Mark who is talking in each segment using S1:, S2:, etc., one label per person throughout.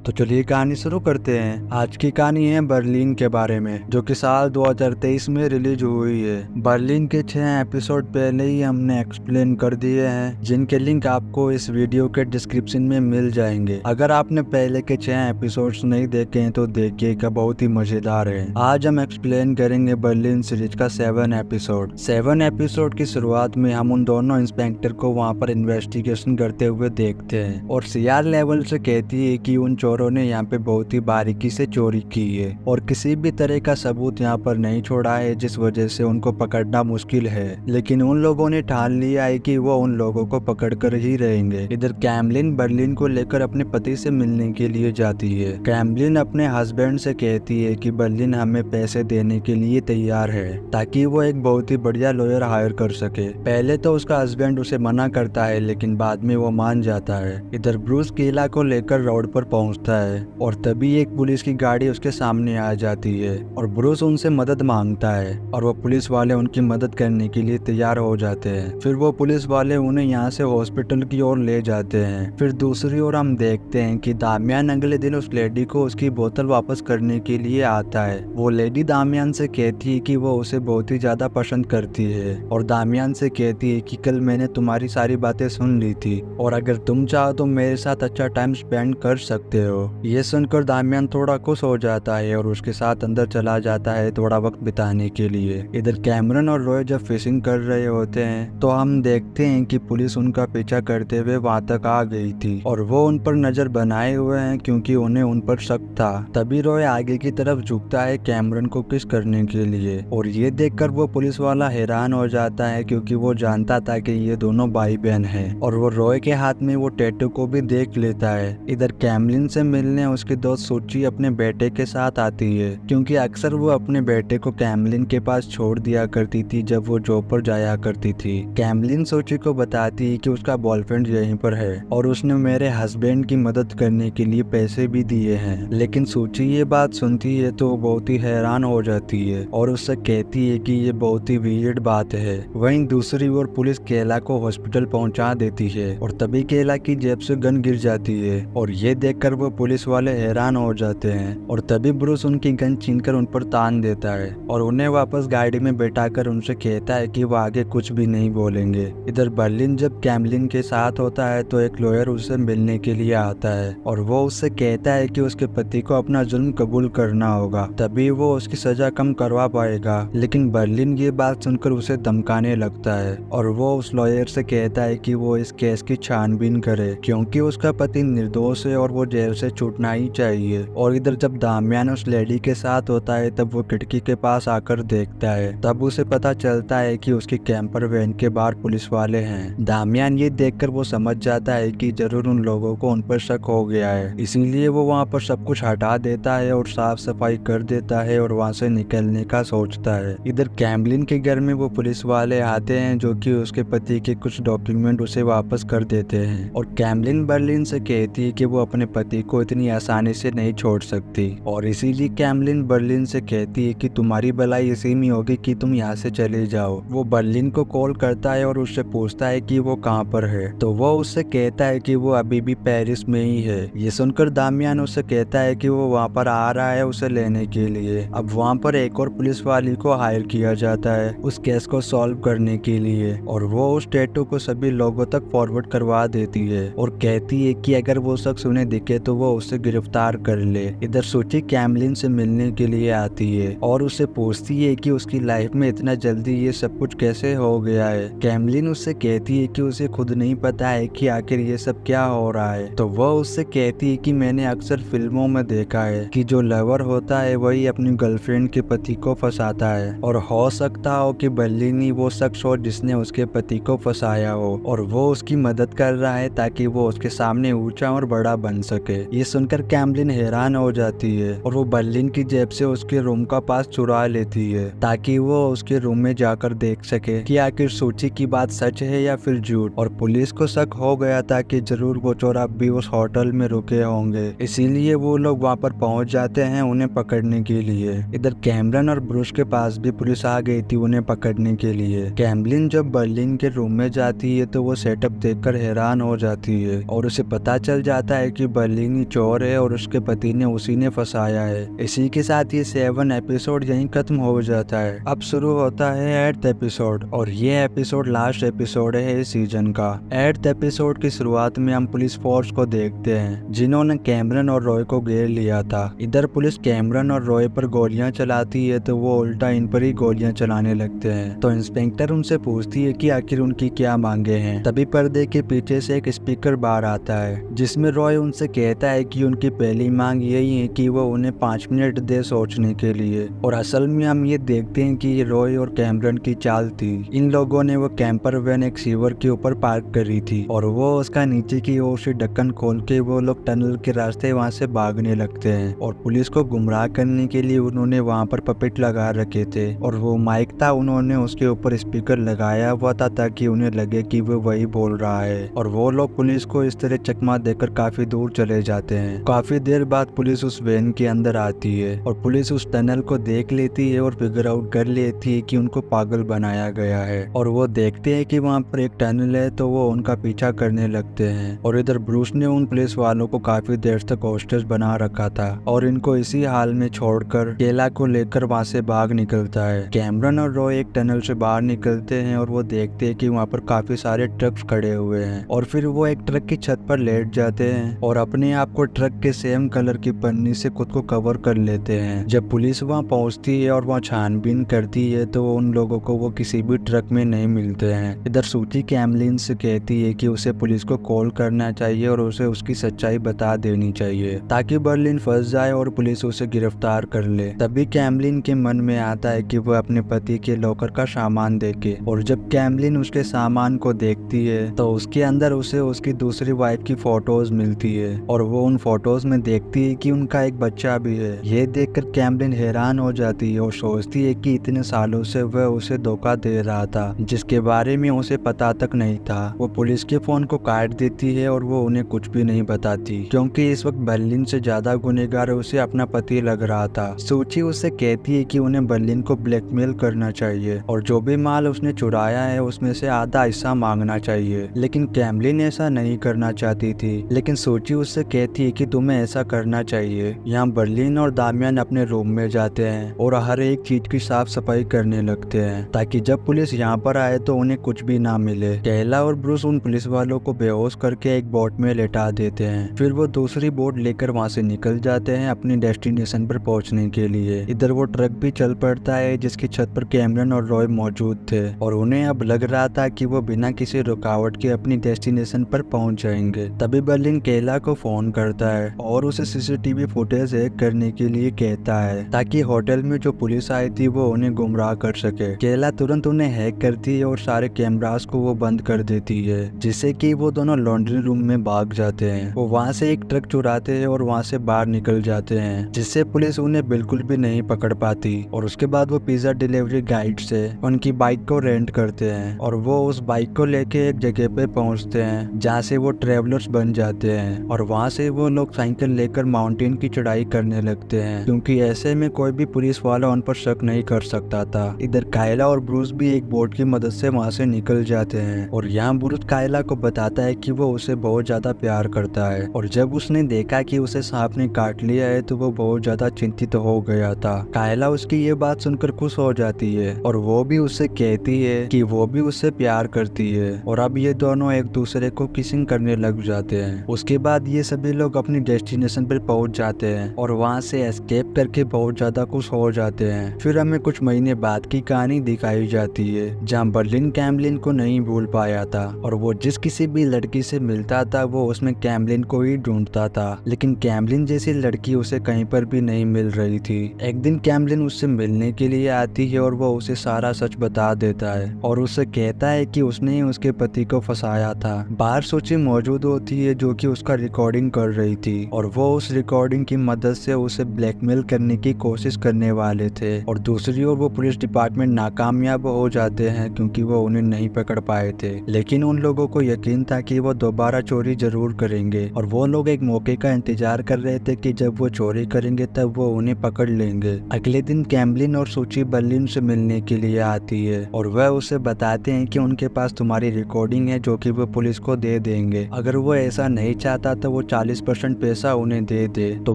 S1: तो चलिए कहानी शुरू करते हैं। आज की कहानी है बर्लिन के बारे में, जो कि साल 2023 में रिलीज हुई है। बर्लिन के 6 एपिसोड पहले ही हमने एक्सप्लेन कर दिए हैं, जिनके लिंक आपको इस वीडियो के डिस्क्रिप्शन में मिल जाएंगे। अगर आपने पहले के 6 एपिसोड्स नहीं देखे हैं तो देखिएगा, बहुत ही मजेदार है। आज हम एक्सप्लेन करेंगे बर्लिन सीरीज का 7 एपिसोड की शुरुआत में हम उन दोनों इंस्पेक्टर को वहाँ पर इन्वेस्टिगेशन करते हुए देखते हैं और सीआर लेवल से कहती है कि उन चोरों ने यहाँ पे बहुत ही बारीकी से चोरी की है और किसी भी तरह का सबूत यहाँ पर नहीं छोड़ा है, जिस वजह से उनको पकड़ना मुश्किल है। लेकिन उन लोगों ने ठान लिया है कि वो उन लोगों को पकड़ कर ही रहेंगे। इधर कैमलिन बर्लिन को लेकर अपने पति से मिलने के लिए जाती है। कैमलिन अपने हस्बैंड से कहती है कि बर्लिन हमें पैसे देने के लिए तैयार है ताकि वो एक बहुत ही बढ़िया लॉयर हायर कर सके। पहले तो उसका हस्बैंड उसे मना करता है, लेकिन बाद में वो मान जाता है। इधर ब्रूस केला को लेकर रोड पर पहुंचता है और तभी एक पुलिस की गाड़ी उसके सामने आ जाती है और ब्रूस उनसे मदद मांगता है और वो पुलिस वाले उनकी मदद करने के लिए तैयार हो जाते हैं। फिर वो पुलिस वाले उन्हें यहाँ से हॉस्पिटल की ओर ले जाते हैं। फिर दूसरी ओर हम देखते हैं कि दामियान अगले दिन उस लेडी को उसकी बोतल वापस करने के लिए आता है। वो लेडी दामियान से कहती है कि वो उसे बहुत ही ज्यादा पसंद करती है और दामियान से कहती है कि कल मैंने तुम्हारी सारी बातें सुन ली थी और अगर तुम चाहो तो मेरे साथ अच्छा टाइम स्पेंड कर सकते हो। ये सुनकर दामियान थोड़ा खुश हो जाता है और उसके साथ अंदर चला जाता है थोड़ा वक्त बिताने के लिए। इधर कैमरन और रॉय जब फिशिंग कर रहे होते हैं तो हम देखते हैं कि पुलिस उनका पीछा करते हुए वहां तक आ गई थी और वो उन पर नजर बनाए हुए हैं क्योंकि उन्हें उन पर शक था। तभी रॉय आगे की तरफ झुकता है कैमरन को किस करने के लिए और ये देखकर वो पुलिस वाला हैरान हो जाता है क्योंकि वो जानता था कि ये दोनों भाई बहन हैं और वो रॉय के हाथ में वो टैटू को भी देख लेता है। इधर कैमलिन से मिलने उसकी दोस्त सूची अपने बेटे के साथ आती है क्योंकि अक्सर वो अपने बेटे को कैमलिन के पास छोड़ दिया करती थी जब वो जॉब पर जाया करती थी। कैमलिन सूची को बताती है कि उसका बॉयफ्रेंड यहीं पर है और उसने मेरे हस्बैंड की मदद करने के लिए पैसे भी दिए हैं। लेकिन सूची ये बात सुनती है तो बहुत ही हैरान हो जाती है और उससे कहती है कि ये बहुत ही वियर्ड बात है। वहीं दूसरी ओर पुलिस केला को हॉस्पिटल पहुंचा देती है और तभी केला की जेब से गन गिर जाती है और ये देखकर वो पुलिस वाले हैरान हो जाते हैं और तभी ब्रूस उनकी गन छीनकर उन पर तान देता है और उन्हें वापस गाड़ी में बैठाकर उनसे कहता है कि वो आगे कुछ भी नहीं बोलेंगे। इधर बर्लिन जब कैमलिन के साथ होता है तो एक लॉयर उससे मिलने के लिए आता है और वो उससे कहता है कि उसके पति को अपना जुल्म कबूल करना होगा, तभी वो उसकी सजा कम करवा पाएगा। लेकिन बर्लिन ये बात सुनकर उसे धमकाने लगता है और वो उस लॉयर से कहता है कि वो इस केस की छानबीन करे क्योंकि उसका पति निर्दोष है और वो जेल से छूटना ही चाहिए। और इधर जब दामियान उस लेडी के साथ होता है तब वो खिड़की के पास आकर देखता है, तब उसे पता चलता है कि उसकी कैंपर वैन के बाहर पुलिस वाले हैं। दामियान ये देखकर वो समझ जाता है कि जरूर उन लोगों को उन पर शक हो गया है, इसीलिए वो वहाँ पर सब कुछ हटा देता है और साफ सफाई कर देता है और वहाँ से निकलने का सोचता है। इधर कैमलिन के घर में वो पुलिस वाले आते हैं जो कि उसके पति के कुछ डॉक्यूमेंट उसे वापस कर देते हैं और कैमलिन बर्लिन से कहती है कि वो अपने पति को इतनी आसानी से नहीं छोड़ सकती और इसीलिए कैमलिन बर्लिन से कहती है कि तुम्हारी भलाई इसी में होगी कि तुम यहाँ से चले जाओ। वो बर्लिन को कॉल करता है और उससे पूछता है कि वो कहाँ पर है, तो वो उससे कहता है कि वो अभी भी पेरिस में ही है। ये सुनकर दामियान उससे कहता है कि वो वहाँ पर आ रहा है उसे लेने के लिए। अब वहाँ पर एक और पुलिस वाली को हायर किया जाता है उस केस को सॉल्व करने के लिए और वो उस टैटू को सभी लोगों तक फॉरवर्ड करवा देती है और कहती है कि अगर वो शख्स उन्हें दिखे तो वो उसे गिरफ्तार कर ले। इधर सूची कैमलिन से मिलने के लिए आती है और उससे पूछती है कि उसकी लाइफ में इतना जल्दी ये सब कुछ कैसे हो गया है। कैमलिन उससे कहती है कि उसे खुद नहीं पता है कि आखिर ये सब क्या हो रहा है। तो वो उससे कहती है कि मैंने अक्सर फिल्मों में देखा है कि जो लवर होता है वही अपनी गर्लफ्रेंड के पति को फंसाता है और हो सकता हो कि बर्लिन ही वो शख्स हो जिसने उसके पति को फंसाया हो और वो उसकी मदद कर रहा है ताकि वो उसके सामने ऊंचा और बड़ा बन सके। ये सुनकर कैमलिन हैरान हो जाती है और वो बर्लिन की जेब से उसके रूम का पास चुरा लेती है ताकि वो उसके रूम में जाकर देख सके कि आखिर सूची की बात सच है या फिर झूठ। और पुलिस को शक हो गया था कि जरूर वो चोर अब भी उस होटल में रुके होंगे, इसीलिए वो लोग वहाँ पर पहुँच जाते हैं उन्हें पकड़ने के लिए। इधर कैमरन और ब्रूस के पास भी पुलिस आ गई थी उन्हें पकड़ने के लिए। कैमलिन जब बर्लिन के रूम में जाती है तो वो सेटअप देखकर हैरान हो जाती है और उसे पता चल जाता है कि बर्लिन आदमी चोर है और उसके पति ने उसी ने फंसाया है। इसी के साथ ये 7 एपिसोड यहीं खत्म हो जाता है। अब शुरू होता है 8th एपिसोड और ये एपिसोड लास्ट एपिसोड है इस सीजन का। 8th एपिसोड की शुरुआत में हम पुलिस फोर्स को देखते हैं जिन्होंने कैमरन और रॉय को घेर लिया था। इधर पुलिस कैमरन और रॉय पर गोलियां चलाती है तो वो उल्टा इन पर ही गोलियां चलाने लगते हैं। तो इंस्पेक्टर उनसे पूछती है कि आखिर उनकी क्या मांगे हैं। तभी पर्दे के पीछे से एक स्पीकर बाहर आता है जिसमें रॉय उनसे कहता है कि उनकी पहली मांग यही है कि वो उन्हें 5 मिनट दे सोचने के लिए। और असल में हम ये देखते हैं कि ये रॉय और कैमरन की चाल थी। इन लोगों ने वो कैंपर वैन एक सीवर के ऊपर पार्क करी थी और वो उसका नीचे की ओर से ढक्कन खोल के वो लोग टनल के रास्ते वहाँ से भागने लगते हैं। और पुलिस को गुमराह करने के लिए उन्होंने वहाँ पर पपेट लगा रखे थे और वो माइक था उन्होंने उसके ऊपर स्पीकर लगाया हुआ था ताकि उन्हें लगे कि वो वही बोल रहा है। और वो लोग पुलिस को इस तरह चकमा देकर काफी दूर चले जाते हैं। काफी देर बाद पुलिस उस वैन के अंदर आती है और पुलिस उस टनल को देख लेती है और फिगर आउट कर लेती है कि उनको पागल बनाया गया है। और वो देखते हैं कि वहाँ पर एक टनल है तो वो उनका पीछा करने लगते हैं। और इधर ब्रूस ने उन पुलिस वालों को काफी देर तक होस्टेज बना रखा था और इनको इसी हाल में छोड़कर केला को लेकर वहाँ से भाग निकलता है। कैमरन और रॉय एक टनल से बाहर निकलते हैं और वो देखते हैं कि वहाँ पर काफी सारे ट्रक्स खड़े हुए हैं और फिर वो एक ट्रक की छत पर लेट जाते हैं और अपने आप को ट्रक के सेम कलर की पन्नी से खुद को कवर कर लेते हैं। जब पुलिस वहाँ पहुँचती है और वहाँ छानबीन करती है तो उन लोगों को वो किसी भी ट्रक में नहीं मिलते हैं। इधर सूची कैमलिन से कहती है कि उसे पुलिस को कॉल करना चाहिए और उसे उसकी सच्चाई बता देनी चाहिए ताकि बर्लिन फंस जाए और पुलिस उसे गिरफ्तार कर ले। तभी कैमलिन के मन में आता है कि वो अपने पति के लॉकर का सामान देखे और जब कैमलिन उसके सामान को देखती है तो उसके अंदर उसे उसकी दूसरी वाइफ की फोटोज मिलती है और वो उन फोटोज में देखती है कि उनका एक बच्चा भी है। ये देखकर कैमलिन हैरान हो जाती है और सोचती है कि इतने सालों से वह उसे धोखा दे रहा था जिसके बारे में उसे पता तक नहीं था। वो पुलिस के फोन को काट देती है और वो उन्हें कुछ भी नहीं बताती क्योंकि इस वक्त बर्लिन से ज्यादा गुनहगार उसे अपना पति लग रहा था। सूची उससे कहती है कि उन्हें बर्लिन को ब्लैकमेल करना चाहिए और जो भी माल उसने चुराया है उसमें से आधा हिस्सा मांगना चाहिए। लेकिन कैमलिन ऐसा नहीं करना चाहती थी। लेकिन सूची उससे कहती है कि तुम्हें ऐसा करना चाहिए। यहाँ बर्लिन और दामियन अपने रूम में जाते हैं और हर एक चीज की साफ सफाई करने लगते हैं ताकि जब पुलिस यहाँ पर आए तो उन्हें कुछ भी ना मिले। कैला और ब्रूस उन पुलिस वालों को बेहोश करके एक बोट में लेटा देते हैं। फिर वो दूसरी बोट लेकर वहाँ से निकल जाते हैं अपनी डेस्टिनेशन पर पहुँचने के लिए। इधर वो ट्रक भी चल पड़ता है जिसकी छत पर कैमरन और रॉय मौजूद थे और उन्हें अब लग रहा था कि वो बिना किसी रुकावट के अपनी डेस्टिनेशन पर पहुंच जाएंगे। तभी बर्लिन केला को फोन करता है और उसे सीसीटीवी फुटेज हैक करने के लिए कहता है ताकि होटल में जो पुलिस आई थी वो उन्हें गुमराह कर सके। केला तुरंत उन्हें हैक करती है और सारे कैमरास को वो बंद कर देती है जिससे कि वो दोनों लॉन्ड्री रूम में भाग जाते हैं। वो वहाँ से एक ट्रक चुराते हैं और वहाँ से बाहर निकल जाते हैं जिससे पुलिस उन्हें बिल्कुल भी नहीं पकड़ पाती। और उसके बाद वो पिज्जा डिलीवरी गाइड से उनकी बाइक को रेंट करते हैं और वो उस बाइक को लेके एक जगह पे पहुंचते हैं जहाँ से वो ट्रेवलर्स बन जाते हैं और वहाँ से वो लोग साइकिल लेकर माउंटेन की चढ़ाई करने लगते हैं क्योंकि ऐसे में कोई भी पुलिस वाला उन पर शक नहीं कर सकता था। इधर कायला और ब्रूस भी एक बोट की मदद से वहाँ से निकल जाते हैं और यहाँ ब्रूस कायला को बताता है कि वो उसे बहुत ज्यादा प्यार करता है और जब उसने देखा कि उसे सांप ने काट लिया है तो वो बहुत ज्यादा चिंतित हो गया था। कायला उसकी ये बात सुनकर खुश हो जाती है और वो भी उससे कहती है कि वो भी उससे प्यार करती है और अब ये दोनों एक दूसरे को किसिंग करने लग जाते हैं। उसके बाद ये सभी लोग अपनी डेस्टिनेशन पर पहुंच जाते हैं और वहाँ से एस्केप करके बहुत ज्यादा खुश हो जाते हैं। फिर हमें कुछ महीने बाद की कहानी दिखाई जाती है जहाँ बर्लिन कैमलिन को नहीं भूल पाया था और वो जिस किसी भी लड़की से मिलता था वो उसमें कैमलिन को ही ढूंढता था लेकिन कैमलिन जैसी लड़की उसे कहीं पर भी नहीं मिल रही थी। एक दिन कैमलिन उससे मिलने के लिए आती है और वो उसे सारा सच बता देता है और उससे कहता है कि उसने ही उसके पति को फंसाया था। बाहर सूची मौजूद होती है जो कि उसका रिकॉर्डिंग कर रही थी और वो उस रिकॉर्डिंग की मदद से उसे ब्लैकमेल करने की कोशिश करने वाले थे और दूसरी ओर वो पुलिस डिपार्टमेंट नाकामयाब हो जाते हैं क्योंकि वो उन्हें नहीं पकड़ पाए थे। लेकिन उन लोगों को यकीन था कि वो दोबारा चोरी जरूर करेंगे और वो लोग एक मौके का इंतजार कर रहे थे कि जब वो चोरी करेंगे तब वो उन्हें पकड़ लेंगे। अगले दिन कैमलिन और सूची बर्लिन से मिलने के लिए आती है और वह उसे बताते हैं कि उनके पास तुम्हारी रिकॉर्डिंग है जो कि वो पुलिस को दे देंगे। अगर वो ऐसा नहीं चाहता तो वो 40% पैसा उन्हें दे दे। तो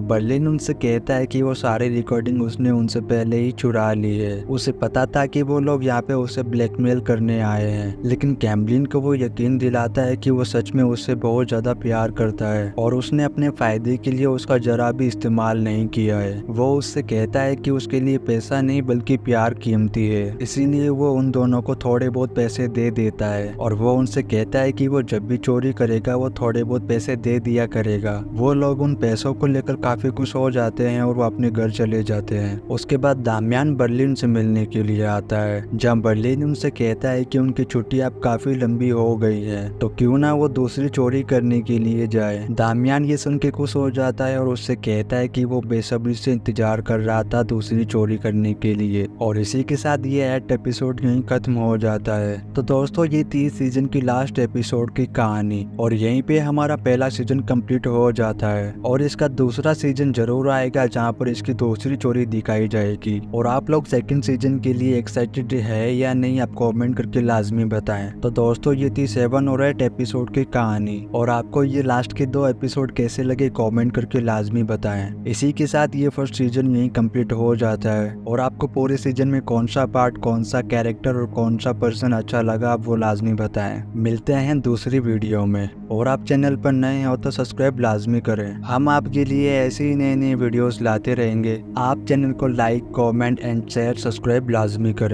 S1: बर्लिन उनसे कहता है कि वो सारी रिकॉर्डिंग उसने उनसे पहले ही चुरा ली है। उसे पता था कि वो लोग यहाँ पे उसे ब्लैकमेल करने आए हैं, लेकिन कैम्बलिन को वो यकीन दिलाता है कि वो सच में उससे बहुत ज्यादा प्यार करता है और उसने अपने फायदे के लिए उसका जरा भी इस्तेमाल नहीं किया है। वो उससे कहता है कि उसके लिए पैसा नहीं बल्कि प्यार कीमती है, इसीलिए वो उन दोनों को थोड़े बहुत पैसे दे देता है और वो उनसे कहता है कि वो जब भी चोरी करेगा वो थोड़े बहुत पैसे दे दिया करेगा। वो लोग उन पैसों को लेकर काफी खुश हो जाते हैं और वो अपने घर चले जाते हैं। उसके बाद दामियान बर्लिन से मिलने के लिए आता है, जहाँ बर्लिन उनसे कहता है कि उनकी छुट्टी अब काफी लंबी हो गई है तो क्यों ना वो दूसरी चोरी करने के लिए जाए। दामियान ये सुन के खुश हो जाता है और उससे कहता है कि वो बेसब्री से इंतजार कर रहा था दूसरी चोरी करने के लिए। और इसी के साथ ये 8 एपिसोड यहीं खत्म हो जाता है। तो दोस्तों ये थी सीजन की लास्ट एपिसोड की कहानी और यहीं पे हमारा पहला सीजन कंप्लीट हो जाता है और इसका दूसरा सीजन जरूर आएगा जहाँ पर इसकी दूसरी चोरी दिखाई जाएगी। और आप लोग सेकंड सीजन के लिए एक्साइटेड है या नहीं, आप कमेंट करके लाजमी बताएं। तो दोस्तों ये थी 7 और 8 एपिसोड की कहानी और आपको ये लास्ट के 2 एपिसोड कैसे लगे कमेंट करके लाजमी बताएं। इसी के साथ ये फर्स्ट सीजन यहीं कंप्लीट हो जाता है और आपको पूरे सीजन में कौन सा पार्ट, कौन सा कैरेक्टर और कौन सा पर्सन अच्छा लगा आप वो लाजमी बताएं। मिलते हैं दूसरी वीडियो में और आप चैनल पर नए हो तो सब्सक्राइब लाजमी करें। हम आपके लिए ऐसे ही नए नए वीडियोस लाते रहेंगे। आप चैनल को like, comment and share, subscribe लाजमी करें।